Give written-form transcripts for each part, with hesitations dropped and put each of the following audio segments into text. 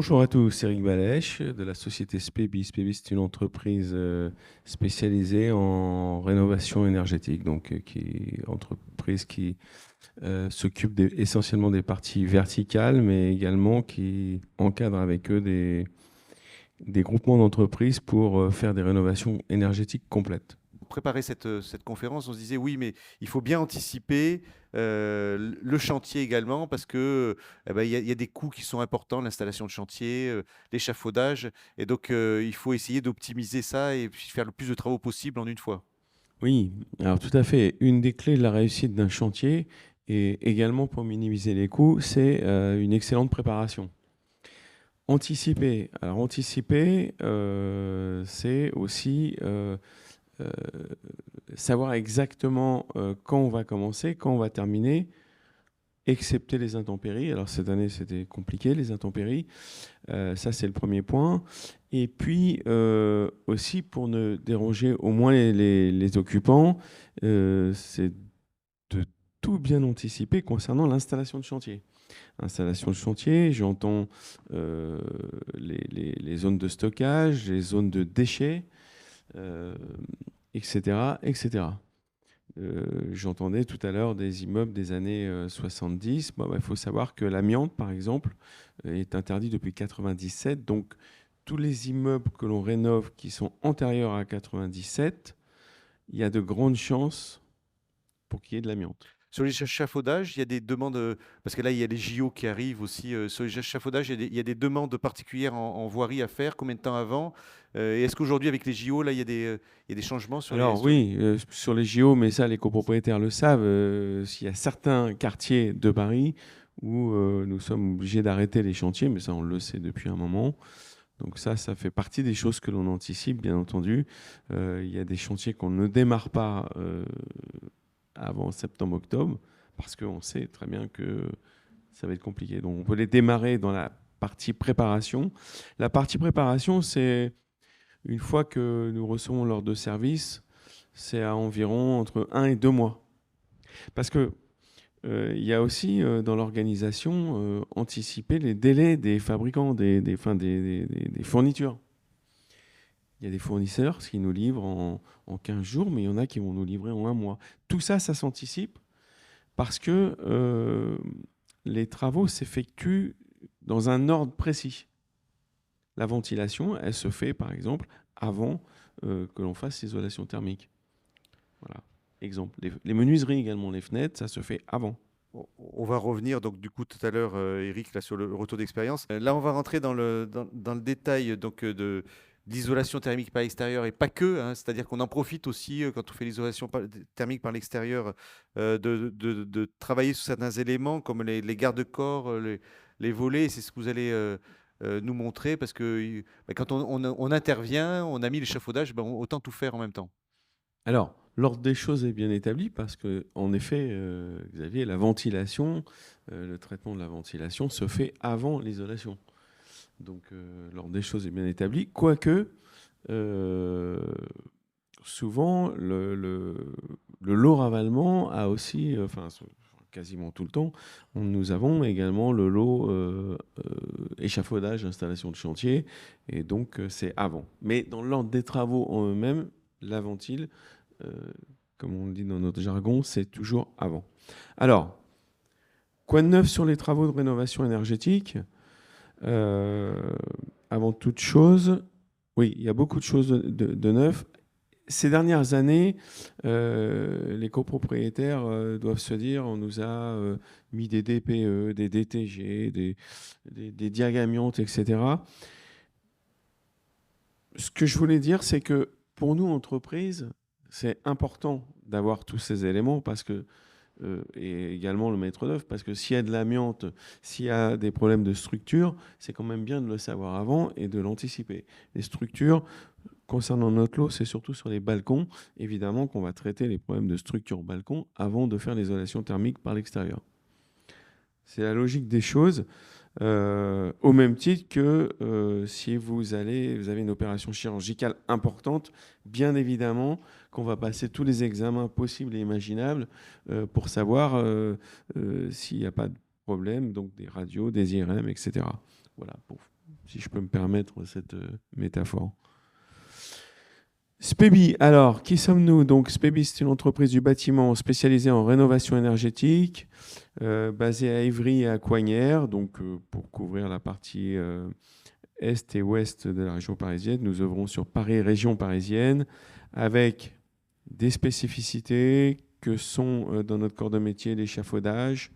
Bonjour à tous, c'est Eric Balèche de la société Spebi. Spebi, c'est une entreprise spécialisée en rénovation énergétique, donc qui est une entreprise qui s'occupe essentiellement des parties verticales, mais également qui encadre avec eux des groupements d'entreprises pour faire des rénovations énergétiques complètes. Pour préparer cette conférence, on se disait oui, mais il faut bien anticiper le chantier également parce que il y a des coûts qui sont importants, l'installation de chantier, l'échafaudage, et donc il faut essayer d'optimiser ça et puis faire le plus de travaux possible en une fois. Oui, alors tout à fait. Une des clés de la réussite d'un chantier, et également pour minimiser les coûts, c'est une excellente préparation. Anticiper. Alors anticiper, c'est aussi euh, savoir exactement quand on va commencer, quand on va terminer, excepté les intempéries. Alors cette année, c'était compliqué, les intempéries. Ça, c'est le premier point. Et puis aussi, pour ne déranger au moins les occupants, c'est de tout bien anticiper concernant l'installation de chantier. Installation de chantier, j'entends les zones de stockage, les zones de déchets, euh, etc., etc. J'entendais tout à l'heure des immeubles des années 70. Bon, il faut savoir que l'amiante, par exemple, est interdit depuis 97. Donc, tous les immeubles que l'on rénove qui sont antérieurs à 97, il y a de grandes chances pour qu'il y ait de l'amiante. Sur les échafaudages, il y a des demandes, parce que là, il y a les JO qui arrivent aussi. Sur les échafaudages, il y a des demandes particulières en voirie à faire. Combien de temps avant? Et est-ce qu'aujourd'hui, avec les JO, là, il y a des changements sur les... Alors oui, sur les JO, mais ça, les copropriétaires le savent, s'il y a certains quartiers de Paris où nous sommes obligés d'arrêter les chantiers, mais ça, on le sait depuis un moment. Donc ça fait partie des choses que l'on anticipe, bien entendu. Il y a des chantiers qu'on ne démarre pas avant septembre-octobre, parce qu'on sait très bien que ça va être compliqué. Donc on peut les démarrer dans la partie préparation. La partie préparation, c'est une fois que nous recevons l'ordre de service, c'est à environ entre 1 et 2 mois. Parce que il y a aussi dans l'organisation anticiper les délais des fabricants, des fournitures. Il y a des fournisseurs qui nous livrent en 15 jours, mais il y en a qui vont nous livrer en 1 mois. Tout ça, ça s'anticipe parce que les travaux s'effectuent dans un ordre précis. La ventilation, elle se fait par exemple avant que l'on fasse l'isolation thermique. Voilà. Exemple. Les menuiseries également, les fenêtres, ça se fait avant. On va revenir donc du coup tout à l'heure, Eric, là, sur le retour d'expérience. Là, on va rentrer dans le détail donc de l'isolation thermique par l'extérieur et pas que, hein, c'est-à-dire qu'on en profite aussi quand on fait l'isolation thermique par l'extérieur de travailler sur certains éléments comme les garde-corps, les volets. Et c'est ce que vous allez nous montrer parce que quand on intervient, on a mis l'échafaudage, ben, autant tout faire en même temps. Alors, l'ordre des choses est bien établi parce que, en effet, Xavier, la ventilation, le traitement de la ventilation se fait avant l'isolation. Donc, l'ordre des choses est bien établi. Quoique, euh, souvent, le lot ravalement a aussi, enfin, quasiment tout le temps, nous avons également le lot échafaudage, installation de chantier, et donc c'est avant. Mais dans l'ordre des travaux en eux-mêmes, la ventile, euh, comme on le dit dans notre jargon, c'est toujours avant. Alors, quoi de neuf sur les travaux de rénovation énergétique? Euh, Avant toute chose, oui, il y a beaucoup de choses de neuf. Ces dernières années, les copropriétaires doivent se dire, on nous a mis des DPE, des DTG, des diagamiantes, etc. Ce que je voulais dire, c'est que pour nous, entreprises, c'est important d'avoir tous ces éléments parce que et également le maître d'œuvre, parce que s'il y a de l'amiante, s'il y a des problèmes de structure, c'est quand même bien de le savoir avant et de l'anticiper. Les structures, concernant notre lot, c'est surtout sur les balcons. Évidemment qu'on va traiter les problèmes de structure balcon avant de faire l'isolation thermique par l'extérieur. C'est la logique des choses. Au même titre que si vous avez une opération chirurgicale importante, bien évidemment qu'on va passer tous les examens possibles et imaginables pour savoir s'il n'y a pas de problème, donc des radios, des IRM, etc. Voilà, si je peux me permettre cette métaphore. Spebi, alors, qui sommes-nous? Donc, Spebi, c'est une entreprise du bâtiment spécialisée en rénovation énergétique, basée à Évry et à Coignères, donc pour couvrir la partie est et ouest de la région parisienne. Nous œuvrons sur Paris, région parisienne, avec des spécificités que sont dans notre corps de métier l'échafaudage,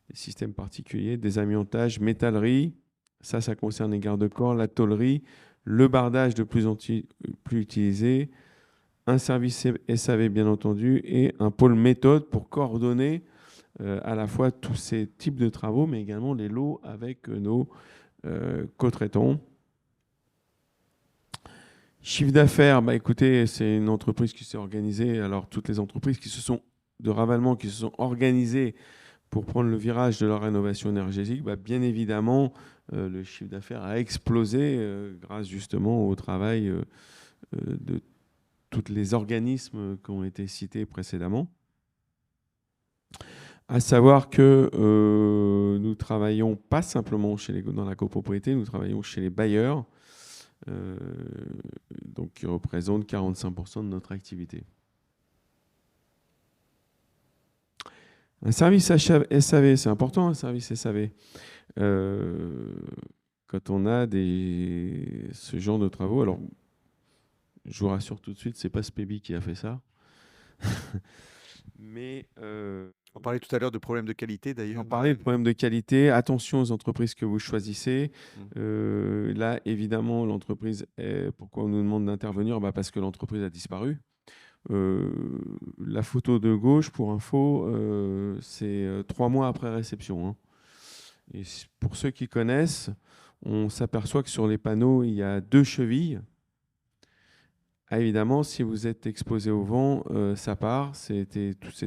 les systèmes particuliers, des amiantages, métallerie, ça concerne les garde-corps, la tôlerie, le bardage de plus utilisé, un service SAV bien entendu, et un pôle méthode pour coordonner à la fois tous ces types de travaux, mais également les lots avec nos co-traitants. Chiffre d'affaires, bah écoutez, c'est une entreprise qui s'est organisée. Alors toutes les entreprises de ravalement qui se sont organisées pour prendre le virage de leur rénovation énergétique, bah bien évidemment, le chiffre d'affaires a explosé grâce justement au travail de tous les organismes qui ont été cités précédemment. À savoir que nous travaillons pas simplement dans la copropriété, nous travaillons chez les bailleurs, donc qui représentent 45% de notre activité. Un service SAV, c'est important, un service SAV. Quand on a ce genre de travaux, alors je vous rassure tout de suite, c'est pas Spebi qui a fait ça. Mais on parlait tout à l'heure de problèmes de qualité d'ailleurs. On parlait de problèmes de qualité. Attention aux entreprises que vous choisissez. Là, évidemment, l'entreprise, pourquoi on nous demande d'intervenir? Parce que l'entreprise a disparu. La photo de gauche, pour info, c'est 3 mois après réception. Hein. Et pour ceux qui connaissent, on s'aperçoit que sur les panneaux, il y a 2 chevilles. Ah, évidemment, si vous êtes exposé au vent, ça part. C'est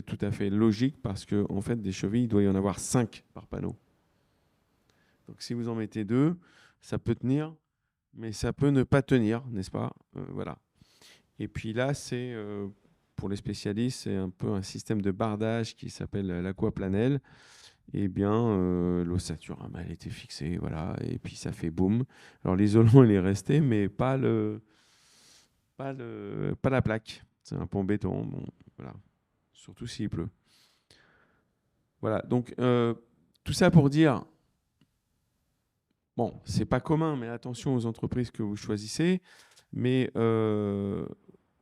tout à fait logique parce qu'en fait, des chevilles, il doit y en avoir 5 par panneau. Donc si vous en mettez 2, ça peut tenir, mais ça peut ne pas tenir, n'est-ce pas? Voilà. Et puis là, pour les spécialistes, c'est un peu un système de bardage qui s'appelle l'aquaplanel. Eh bien, l'ossature, elle était fixée, voilà, et puis ça fait boum. Alors l'isolant, il est resté, mais pas la plaque. C'est un pont béton, bon, voilà. Surtout s'il pleut. Voilà, donc tout ça pour dire, bon, c'est pas commun, mais attention aux entreprises que vous choisissez. Mais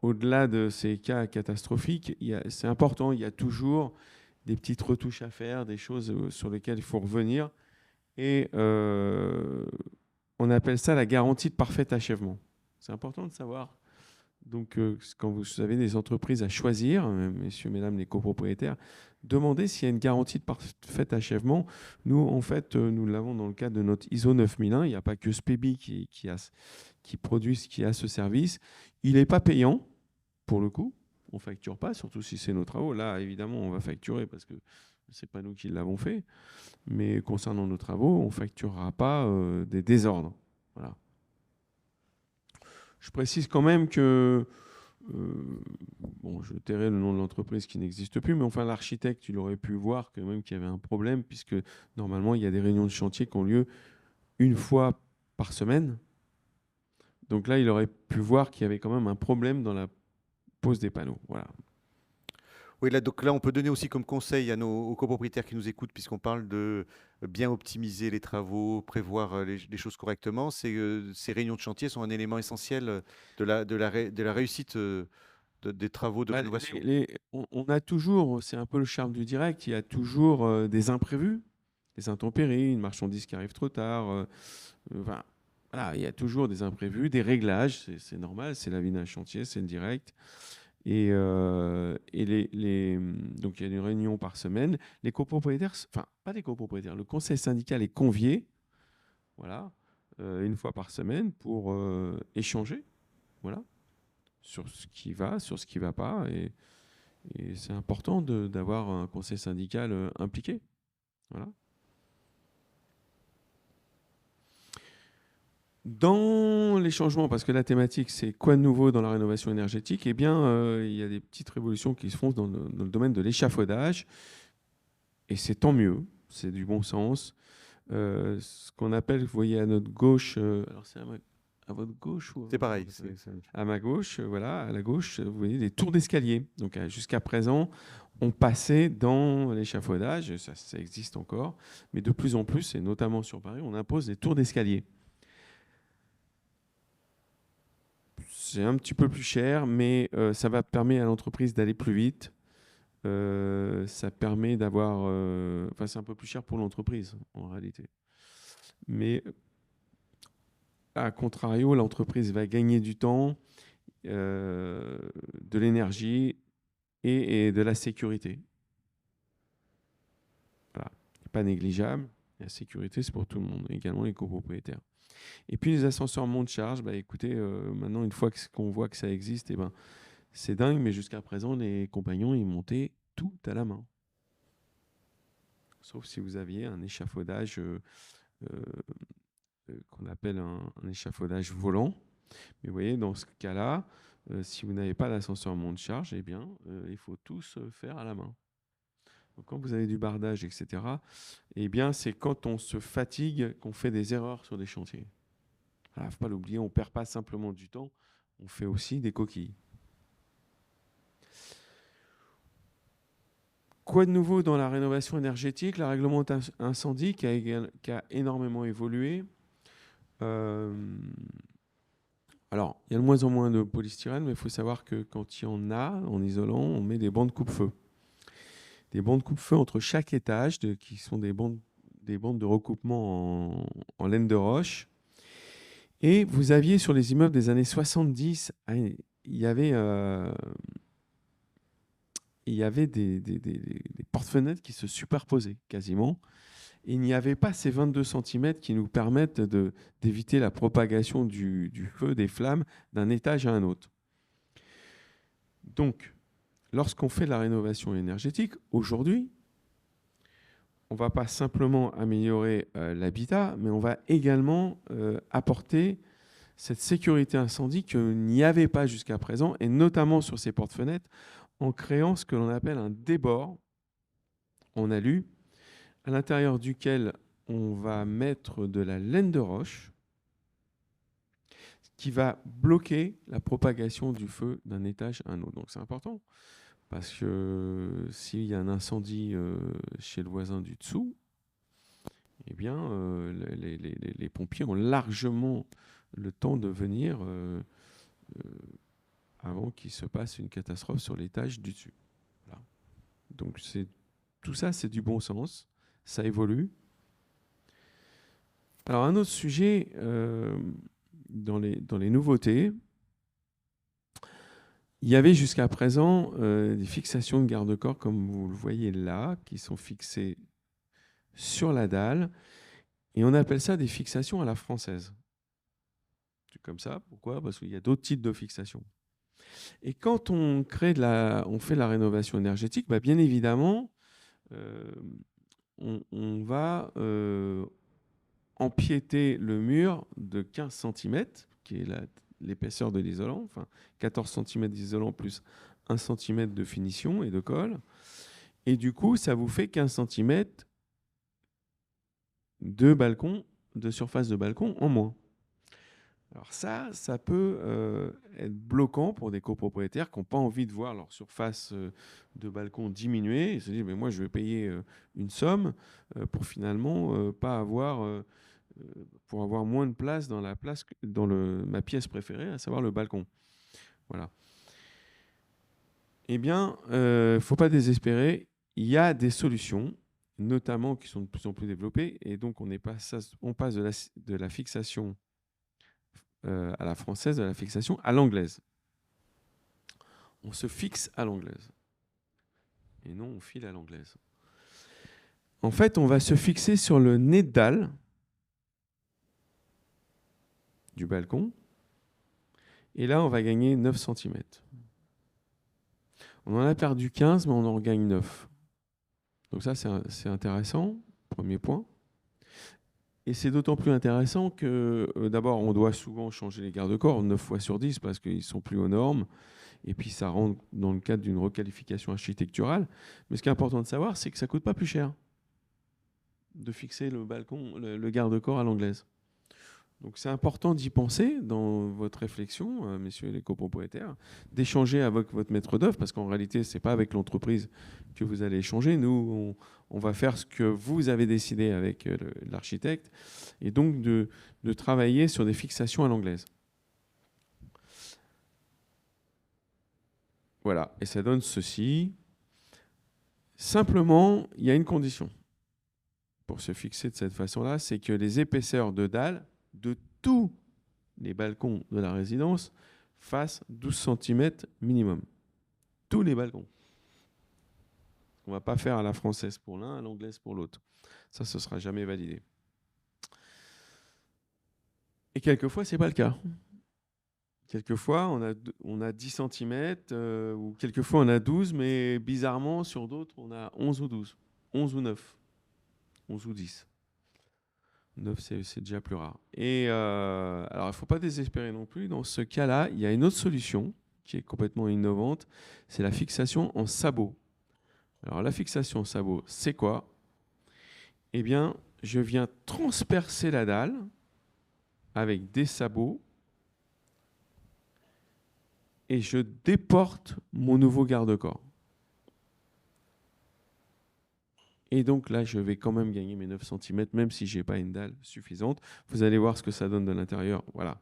au-delà de ces cas catastrophiques, c'est important, il y a toujours des petites retouches à faire, des choses sur lesquelles il faut revenir. Et on appelle ça la garantie de parfait achèvement. C'est important de savoir. Donc, quand vous avez des entreprises à choisir, messieurs, mesdames les copropriétaires, demandez s'il y a une garantie de parfait achèvement. Nous, en fait, nous l'avons dans le cadre de notre ISO 9001. Il n'y a pas que Spebi qui a ce service. Il n'est pas payant, pour le coup. On ne facture pas, surtout si c'est nos travaux. Là, évidemment, on va facturer parce que ce n'est pas nous qui l'avons fait. Mais concernant nos travaux, on ne facturera pas des désordres. Voilà. Je précise quand même que, bon, je tairai le nom de l'entreprise qui n'existe plus, mais enfin l'architecte, il aurait pu voir quand même qu'il y avait un problème, puisque normalement, il y a des réunions de chantier qui ont lieu une fois par semaine. Donc là, il aurait pu voir qu'il y avait quand même un problème dans la pose des panneaux. Voilà. Oui, donc là, on peut donner aussi comme conseil aux copropriétaires qui nous écoutent, puisqu'on parle de bien optimiser les travaux, prévoir les choses correctement. Ces réunions de chantier sont un élément essentiel de la réussite des travaux de rénovation. On a toujours, c'est un peu le charme du direct, il y a toujours des imprévus, des intempéries, une marchandise qui arrive trop tard. Voilà, il y a toujours des imprévus, des réglages, c'est normal, c'est la vie d'un chantier, c'est le direct. Et donc il y a une réunion par semaine. Les copropriétaires, enfin pas les copropriétaires, le conseil syndical est convié, voilà, une fois par semaine pour échanger, voilà, sur ce qui va, sur ce qui ne va pas. Et c'est important d'avoir un conseil syndical impliqué, voilà. Dans les changements, parce que la thématique, c'est quoi de nouveau dans la rénovation énergétique? Eh bien, il y a des petites révolutions qui se font dans le domaine de l'échafaudage. Et c'est tant mieux, c'est du bon sens. ce qu'on appelle, vous voyez à notre gauche, alors c'est à votre gauche ou C'est pareil. à ma gauche, voilà, à la gauche, vous voyez des tours d'escalier. Donc jusqu'à présent, on passait dans l'échafaudage, ça existe encore, mais de plus en plus, et notamment sur Paris, on impose des tours d'escalier. C'est un petit peu plus cher, mais ça va permettre à l'entreprise d'aller plus vite. Ça permet d'avoir... Enfin, c'est un peu plus cher pour l'entreprise, en réalité. Mais à contrario, l'entreprise va gagner du temps, de l'énergie et de la sécurité. Voilà. Pas négligeable. La sécurité, c'est pour tout le monde, également les copropriétaires. Et puis les ascenseurs monte-charge, bah, écoutez, maintenant, une fois qu'on voit que ça existe, eh ben, c'est dingue, mais jusqu'à présent, les compagnons, ils montaient tout à la main. Sauf si vous aviez un échafaudage qu'on appelle un échafaudage volant. Mais vous voyez, dans ce cas-là, si vous n'avez pas d'ascenseur monte-charge, eh bien, il faut tout se faire à la main. Donc, quand vous avez du bardage, etc., eh bien, c'est quand on se fatigue qu'on fait des erreurs sur des chantiers. Il ne faut pas l'oublier, on ne perd pas simplement du temps, on fait aussi des coquilles. Quoi de nouveau dans la rénovation énergétique? La réglementation incendie qui a énormément évolué. Alors, il y a de moins en moins de polystyrène, mais il faut savoir que quand il y en a, en isolant, on met des bandes coupe-feu. Des bandes coupe-feu entre chaque étage, qui sont des bandes de recoupement en laine de roche. Et vous aviez sur les immeubles des années 70, il y avait des porte-fenêtres qui se superposaient quasiment. Et il n'y avait pas ces 22 cm qui nous permettent d'éviter la propagation du feu, des flammes, d'un étage à un autre. Donc, lorsqu'on fait de la rénovation énergétique, aujourd'hui, on ne va pas simplement améliorer l'habitat, mais on va également apporter cette sécurité incendie qu'il n'y avait pas jusqu'à présent, et notamment sur ces porte-fenêtres, en créant ce que l'on appelle un débord en alu, à l'intérieur duquel on va mettre de la laine de roche qui va bloquer la propagation du feu d'un étage à un autre. Donc c'est important, parce que s'il y a un incendie chez le voisin du dessous, eh bien, les pompiers ont largement le temps de venir avant qu'il se passe une catastrophe sur l'étage du dessus. Voilà. Donc tout ça, c'est du bon sens. Ça évolue. Alors un autre sujet dans les nouveautés, il y avait jusqu'à présent des fixations de garde-corps, comme vous le voyez là, qui sont fixées sur la dalle, et on appelle ça des fixations à la française. C'est comme ça. Pourquoi? Parce qu'il y a d'autres types de fixations. Et quand on fait de la rénovation énergétique, bah bien évidemment, on va empiéter le mur de 15 cm, qui est l'épaisseur de l'isolant, enfin 14 cm d'isolant plus 1 cm de finition et de colle. Et du coup, ça vous fait 15 cm de surface de balcon en moins. Alors ça peut être bloquant pour des copropriétaires qui n'ont pas envie de voir leur surface de balcon diminuer. Ils se disent, mais moi, je vais payer une somme pour finalement pas avoir, pour avoir moins de place dans ma pièce préférée, à savoir le balcon. Voilà. Eh bien, il ne faut pas désespérer. Il y a des solutions, notamment qui sont de plus en plus développées. Et donc, on passe de la fixation à la française, de la fixation à l'anglaise. On se fixe à l'anglaise. Et non, on file à l'anglaise. En fait, on va se fixer sur le nez de dalle du balcon. Et là, on va gagner 9 cm. On en a perdu 15, mais on en regagne 9. Donc ça, c'est intéressant, premier point. Et c'est d'autant plus intéressant que, d'abord, on doit souvent changer les garde-corps 9 fois sur 10 parce qu'ils ne sont plus aux normes. Et puis, ça rentre dans le cadre d'une requalification architecturale. Mais ce qui est important de savoir, c'est que ça ne coûte pas plus cher. de fixer le balcon, le garde-corps à l'anglaise. Donc c'est important d'y penser dans votre réflexion, messieurs les copropriétaires, d'échanger avec votre maître d'œuvre, parce qu'en réalité, ce n'est pas avec l'entreprise que vous allez échanger. Nous, on va faire ce que vous avez décidé avec l'architecte, et donc de travailler sur des fixations à l'anglaise. Voilà, et ça donne ceci. Simplement, il y a une condition pour se fixer de cette façon-là, c'est que les épaisseurs de dalles de tous les balcons de la résidence fassent 12 cm minimum. Tous les balcons. On ne va pas faire à la française pour l'un, à l'anglaise pour l'autre. Ça, ce ne sera jamais validé. Et quelquefois, ce n'est pas le cas. Quelquefois, on a 10 cm, ou quelquefois on a 12, mais bizarrement, sur d'autres, on a 11 ou 12, 11 ou 9, 11 ou 10. 9, c'est déjà plus rare. Et alors, il ne faut pas désespérer non plus. Dans ce cas-là, il y a une autre solution qui est complètement innovante, c'est la fixation en sabot. Alors, la fixation en sabot, c'est quoi? Eh bien, je viens transpercer la dalle avec des sabots et je déporte mon nouveau garde-corps. Et donc là, je vais quand même gagner mes 9 cm, même si je n'ai pas une dalle suffisante. Vous allez voir ce que ça donne de l'intérieur. Voilà.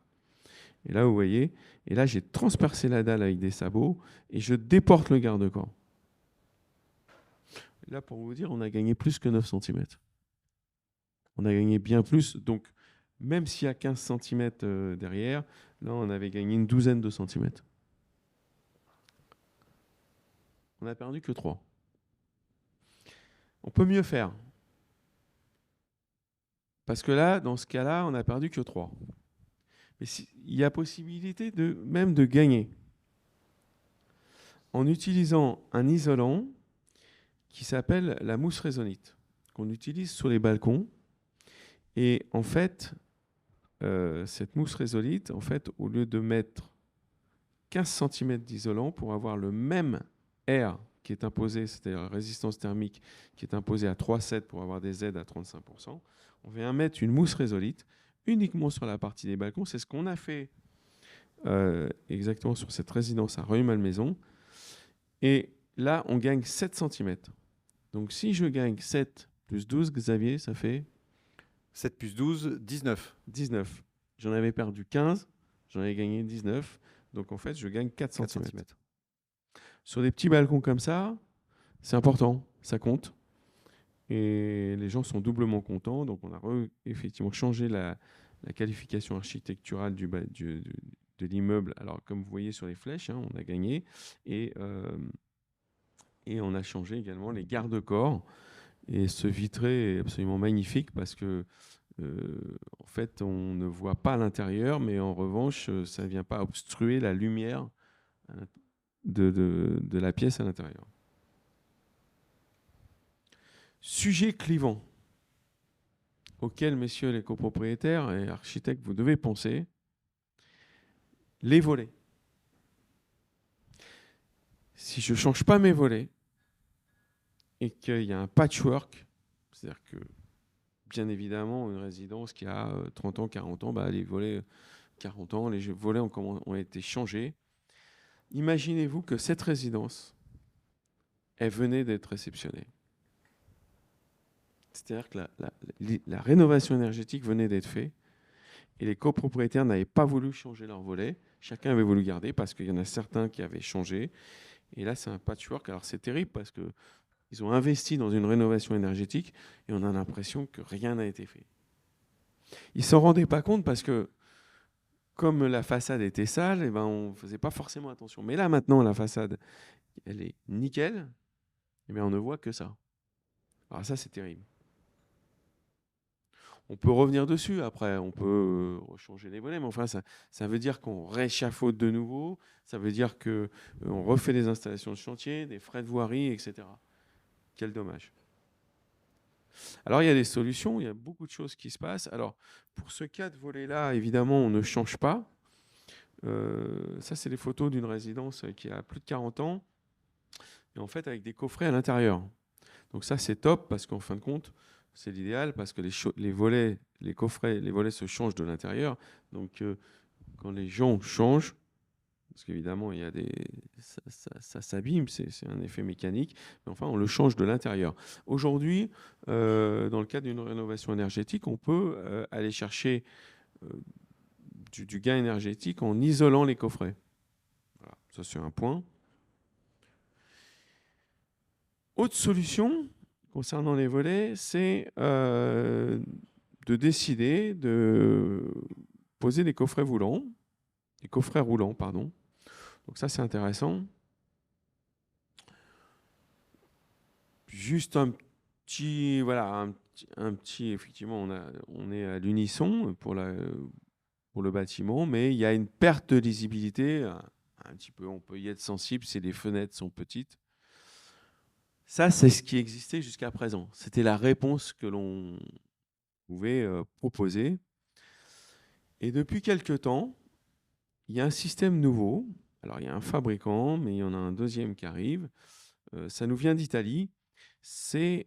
Et là, vous voyez, et là, j'ai transpercé la dalle avec des sabots et je déporte le garde-corps. Là, pour vous dire, on a gagné plus que 9 cm. On a gagné bien plus. Donc, même s'il y a 15 cm derrière, là, on avait gagné une douzaine de centimètres. On n'a perdu que 3. On peut mieux faire. Parce que là, dans ce cas-là, on n'a perdu que 3. Mais il y a possibilité même de gagner. En utilisant un isolant qui s'appelle la mousse résonite, qu'on utilise sur les balcons. Et en fait, cette mousse résonite, en fait, au lieu de mettre 15 cm d'isolant pour avoir le même R qui est imposé, c'est-à-dire la résistance thermique qui est imposée à 3,7 pour avoir des aides à 35%, on vient mettre une mousse résonite uniquement sur la partie des balcons. C'est ce qu'on a fait exactement sur cette résidence à Rueil-Malmaison. Et là, on gagne 7 cm. Donc si je gagne 7 plus 12, Xavier, ça fait 7 plus 12, 19. 19. J'en avais perdu 15, j'en avais gagné 19. Donc en fait, je gagne 4 cm. Sur des petits balcons comme ça, c'est important, ça compte. Et les gens sont doublement contents. Donc on a effectivement changé la qualification architecturale de l'immeuble. Alors comme vous voyez sur les flèches, hein, on a gagné. Et on a changé également les garde-corps. Et ce vitré est absolument magnifique parce que en fait, on ne voit pas l'intérieur, mais en revanche, ça ne vient pas obstruer la lumière de la pièce à l'intérieur. Sujet clivant auquel, messieurs les copropriétaires et architectes, vous devez penser, les volets. Si je ne change pas mes volets et qu'il y a un patchwork, c'est-à-dire que bien évidemment, une résidence qui a 30 ans, 40 ans, les volets 40 ans, les volets ont été changés. Imaginez-vous que cette résidence, elle venait d'être réceptionnée. C'est-à-dire que la rénovation énergétique venait d'être faite et les copropriétaires n'avaient pas voulu changer leurs volets. Chacun avait voulu garder parce qu'il y en a certains qui avaient changé. Et là, c'est un patchwork. Alors, c'est terrible parce qu'ils ont investi dans une rénovation énergétique et on a l'impression que rien n'a été fait. Ils ne s'en rendaient pas compte parce que, comme la façade était sale, on ne faisait pas forcément attention. Mais là, maintenant, la façade, elle est nickel, et on ne voit que ça. Alors ça, c'est terrible. On peut revenir dessus après, on peut changer les volets, mais enfin, ça veut dire qu'on rééchafaude de nouveau, ça veut dire qu'on refait des installations de chantier, des frais de voirie, etc. Quel dommage. Alors, il y a des solutions, il y a beaucoup de choses qui se passent. Alors, pour ce cas de volet-là, évidemment, on ne change pas. Ça, c'est les photos d'une résidence qui a plus de 40 ans, et en fait, avec des coffrets à l'intérieur. Donc ça, c'est top, parce qu'en fin de compte, c'est l'idéal parce que les volets, les coffrets, les volets se changent de l'intérieur. Donc, quand les gens changent, parce qu'évidemment, ça s'abîme, c'est un effet mécanique, mais enfin, on le change de l'intérieur. Aujourd'hui, dans le cadre d'une rénovation énergétique, on peut aller chercher euh, du gain énergétique en isolant les coffrets. Voilà, ça c'est un point. Autre solution concernant les volets, c'est de décider de poser des coffrets roulants, pardon. Donc ça c'est intéressant. Juste voilà, un petit, effectivement, on est à l'unisson pour le bâtiment, mais il y a une perte de lisibilité, un petit peu, on peut y être sensible si les fenêtres sont petites. Ça, c'est ce qui existait jusqu'à présent. C'était la réponse que l'on pouvait proposer. Et depuis quelque temps, il y a un système nouveau. Alors, il y a un fabricant, mais il y en a un deuxième qui arrive. Ça nous vient d'Italie. C'est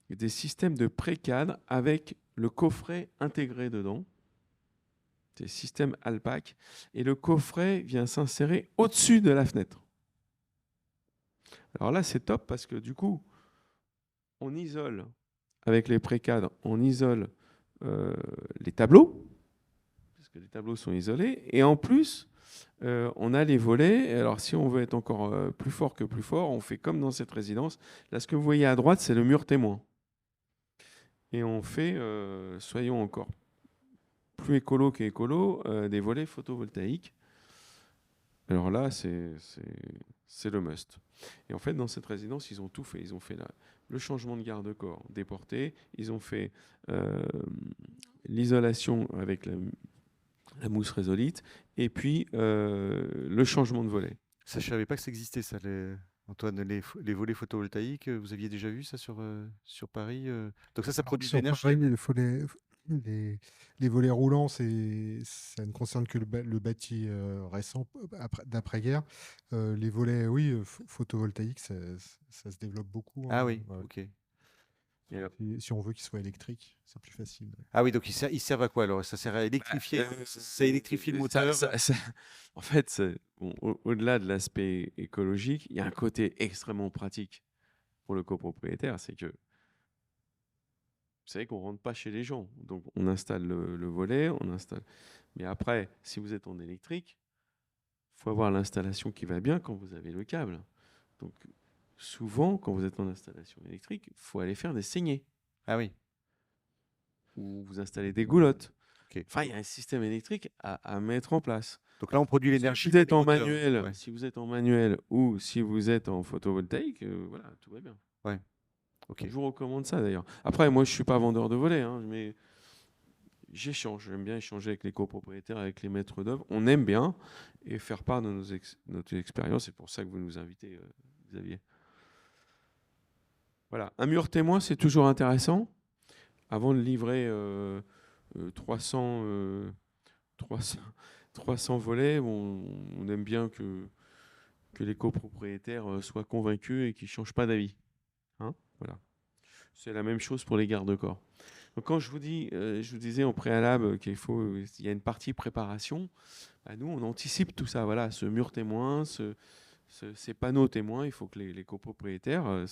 des systèmes de pré-cadre avec le coffret intégré dedans. C'est le système Alpac. Et le coffret vient s'insérer au-dessus de la fenêtre. Alors là, c'est top parce que du coup, on isole, avec les pré-cadres, on isole les tableaux, parce que les tableaux sont isolés. Et en plus, on a les volets. Alors, si on veut être encore plus fort que plus fort, on fait comme dans cette résidence. Là, ce que vous voyez à droite, c'est le mur témoin. Et on fait, soyons encore plus écolo qu'écolo, des volets photovoltaïques. Alors là, c'est le must. Et en fait, dans cette résidence, ils ont tout fait. Ils ont fait le changement de garde-corps déporté. Ils ont fait l'isolation avec la mousse résolite. Et puis, le changement de volet. Ça, je savais pas que ça existait, ça, Antoine, les volets photovoltaïques. Vous aviez déjà vu ça sur Paris Donc ça Alors, produit de sur l'énergie. Paris, les volets roulants, ça ne concerne que le bâti récent, d'après-guerre. Les volets, oui, photovoltaïques, ça se développe beaucoup. Ah Hein, oui, ouais. ok. Si on veut qu'ils soient électriques, c'est plus facile. Ah oui, donc ils servent à quoi alors? Ça sert à électrifier, ça électrifie le moteur. En fait, bon, au-delà de l'aspect écologique, il y a un côté extrêmement pratique pour le copropriétaire, c'est que vous savez qu'on ne rentre pas chez les gens. Donc on installe le volet, on installe. Mais après, si vous êtes en électrique, il faut avoir l'installation qui va bien quand vous avez le câble. Donc souvent, quand vous êtes en installation électrique, il faut aller faire des saignées. Ah oui. Ou vous installez des goulottes. Ok. Enfin, il y a un système électrique à mettre en place. Donc là, on produit l'énergie. Si vous êtes en moteurs. manuel, Ouais. si vous êtes en manuel ou si vous êtes en photovoltaïque, voilà, tout va bien. Ouais. Ok. Je vous recommande ça d'ailleurs. Après, moi, je suis pas vendeur de volets, hein, mais j'échange. J'aime bien échanger avec les copropriétaires, avec les maîtres d'œuvre. On aime bien et faire part de notre expérience. C'est pour ça que vous nous invitez, Xavier. Voilà. Un mur témoin, c'est toujours intéressant. Avant de livrer 300 volets, on aime bien que les copropriétaires soient convaincus et qu'ils ne changent pas d'avis. Hein, voilà. C'est la même chose pour les garde-corps. Donc quand je vous disais en préalable qu'il y a une partie préparation, bah nous on anticipe tout ça. Voilà, ce mur témoin, ces panneaux témoins, il faut que les copropriétaires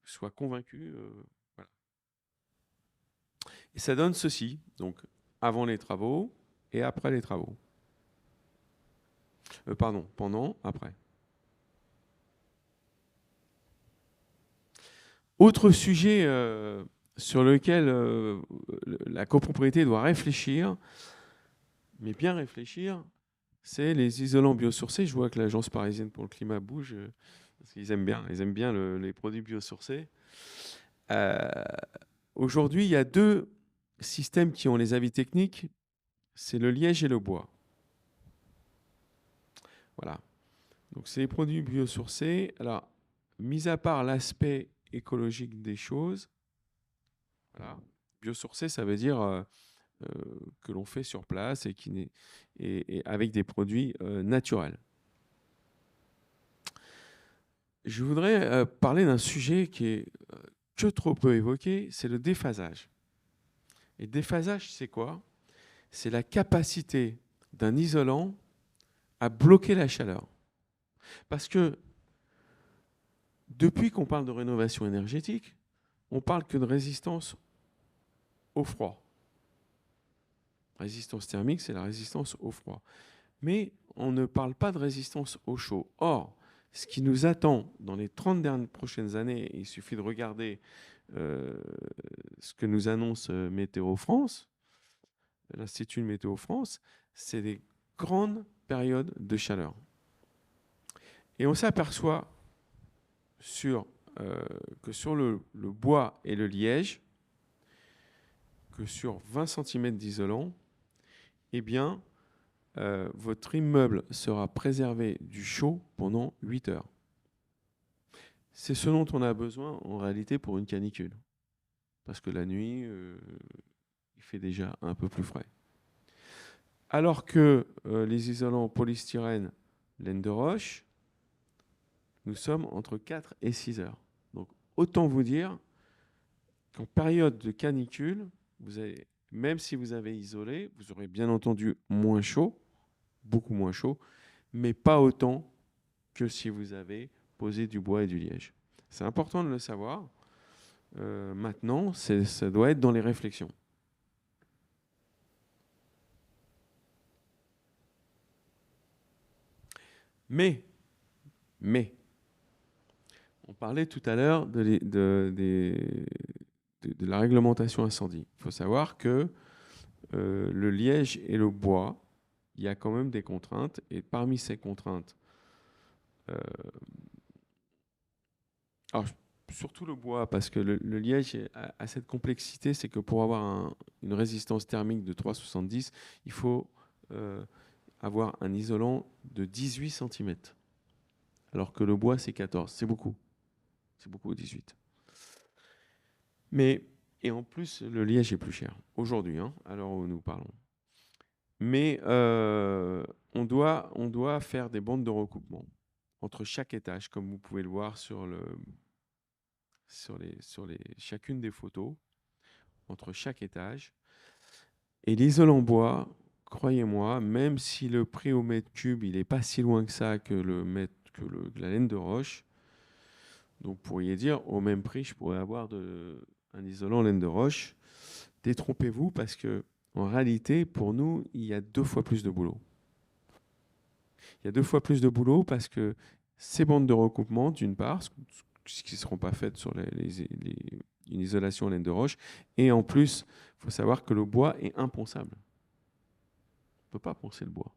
soient convaincus. Voilà. Et ça donne ceci, donc avant les travaux et après les travaux. Pardon, pendant, après. Autre sujet sur lequel la copropriété doit réfléchir, mais bien réfléchir, c'est les isolants biosourcés. Je vois que l'Agence parisienne pour le climat bouge, parce qu'ils aiment bien les produits biosourcés. Aujourd'hui, il y a deux systèmes qui ont les avis techniques, c'est le liège et le bois. Voilà. Donc, c'est les produits biosourcés. Alors, mis à part l'aspect écologique des choses, voilà. Biosourcé, ça veut dire que l'on fait sur place et avec des produits naturels. Je voudrais parler d'un sujet qui est que trop peu évoqué, c'est le déphasage. Et déphasage, c'est quoi? C'est la capacité d'un isolant à bloquer la chaleur. Parce que depuis qu'on parle de rénovation énergétique, on parle que de résistance au froid. Résistance thermique, c'est la résistance au froid. Mais on ne parle pas de résistance au chaud. Or, ce qui nous attend dans les 30 prochaines années, il suffit de regarder ce que nous annonce Météo France, l'Institut de Météo France, c'est des grandes périodes de chaleur. Et on s'aperçoit que sur le bois et le liège, que sur 20 cm d'isolant, eh bien, votre immeuble sera préservé du chaud pendant 8 heures. C'est ce dont on a besoin en réalité pour une canicule. Parce que la nuit, il fait déjà un peu plus frais. Alors que les isolants polystyrène, laine de roche, nous sommes entre 4 et 6 heures. Donc autant vous dire qu'en période de canicule, même si vous avez isolé, vous aurez bien entendu moins chaud, beaucoup moins chaud, mais pas autant que si vous avez posé du bois et du liège. C'est important de le savoir. Maintenant, ça doit être dans les réflexions. Mais, on parlait tout à l'heure de la réglementation incendie. Il faut savoir que le liège et le bois, il y a quand même des contraintes. Et parmi ces contraintes, alors surtout le bois, parce que le liège a cette complexité, c'est que pour avoir une résistance thermique de 3,70, il faut avoir un isolant de 18 cm. Alors que le bois, c'est 14. C'est beaucoup. C'est beaucoup, 18. Et en plus, le liège est plus cher aujourd'hui, à l'heure où nous parlons. Mais on doit faire des bandes de recoupement entre chaque étage, comme vous pouvez le voir sur chacune des photos, entre chaque étage. Et l'isolant bois, croyez-moi, même si le prix au mètre cube, il n'est pas si loin que ça que la laine de roche, donc vous pourriez dire, au même prix, je pourrais avoir un isolant laine de roche. Détrompez-vous parce que en réalité, pour nous, il y a 2 fois plus de boulot. Il y a 2 fois plus de boulot parce que ces bandes de recoupement, d'une part, ce qui ne seront pas faites sur une isolation laine de roche, et en plus, il faut savoir que le bois est imponçable. On ne peut pas poncer le bois.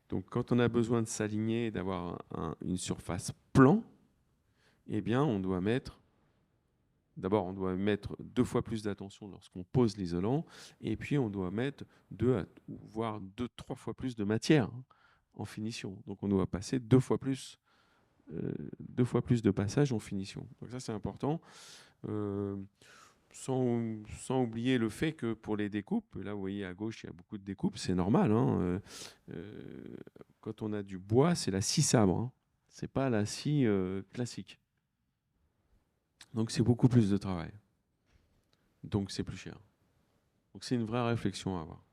Donc, quand on a besoin de s'aligner et d'avoir une surface plan, eh bien, on doit mettre 2 fois plus d'attention lorsqu'on pose l'isolant, et puis on doit mettre 3 fois plus de matière en finition. Donc on doit passer 2 fois plus de passages en finition. Donc ça, c'est important. Sans oublier le fait que pour les découpes, là vous voyez à gauche, il y a beaucoup de découpes, c'est normal. Quand on a du bois, c'est la scie sabre. C'est pas la scie classique. Donc c'est beaucoup plus de travail. Donc c'est plus cher. Donc c'est une vraie réflexion à avoir.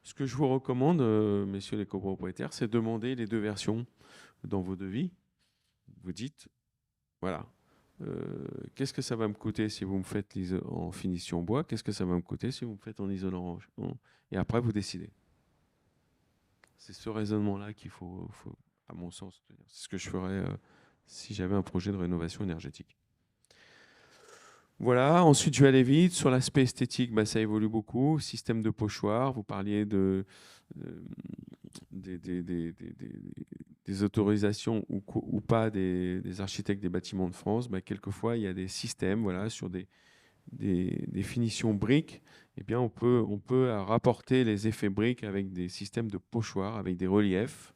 Ce que je vous recommande, messieurs les copropriétaires, c'est de demander les 2 versions dans vos devis. Vous dites, voilà, qu'est-ce que ça va me coûter si vous me faites en finition bois? Qu'est-ce que ça va me coûter si vous me faites en isolant roche? Et après, vous décidez. C'est ce raisonnement-là qu'il faut, à mon sens, tenir. C'est ce que je ferais si j'avais un projet de rénovation énergétique. Voilà, ensuite je vais aller vite. Sur l'aspect esthétique, ça évolue beaucoup. Système de pochoir, vous parliez des autorisations ou pas des architectes des bâtiments de France. Quelquefois, il y a des systèmes sur des finitions briques. Eh bien, on peut rapporter les effets briques avec des systèmes de pochoir, avec des reliefs.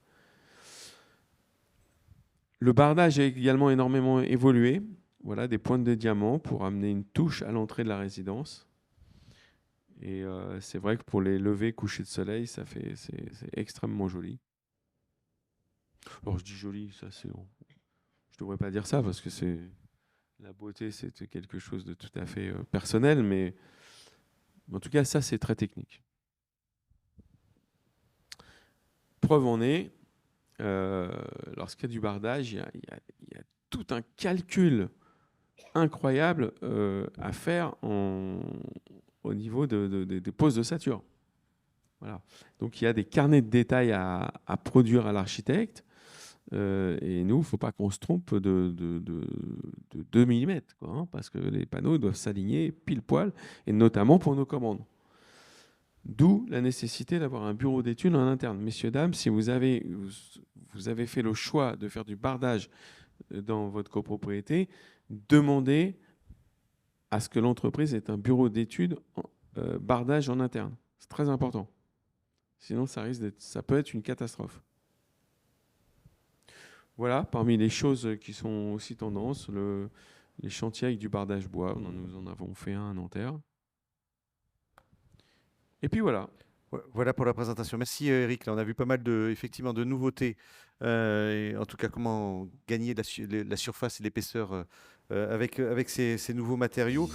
Le bardage a également énormément évolué. Voilà, des pointes de diamant pour amener une touche à l'entrée de la résidence. Et c'est vrai que pour les levées, couchers de soleil, c'est extrêmement joli. Alors je dis joli, ça c'est... Je ne devrais pas dire ça parce que c'est La beauté, c'est quelque chose de tout à fait personnel, mais en tout cas, ça, c'est très technique. Preuve en est, lorsqu'il y a du bardage, il y a tout un calcul incroyable à faire au niveau des poses d'ossature. Voilà. Donc il y a des carnets de détails à produire à l'architecte. Et nous, il ne faut pas qu'on se trompe de 2 mm, quoi, hein, parce que les panneaux doivent s'aligner pile poil, et notamment pour nos commandes. D'où la nécessité d'avoir un bureau d'études en interne. Messieurs, dames, si vous avez fait le choix de faire du bardage dans votre copropriété, demandez à ce que l'entreprise ait un bureau d'études bardage en interne. C'est très important. Sinon, ça peut être une catastrophe. Voilà, parmi les choses qui sont aussi tendance, les chantiers avec du bardage bois. Nous en avons fait un à Nanterre. Et puis voilà. Voilà pour la présentation. Merci Eric. Là, on a vu pas mal effectivement de nouveautés. Et en tout cas, comment gagner la surface et l'épaisseur avec ces nouveaux matériaux.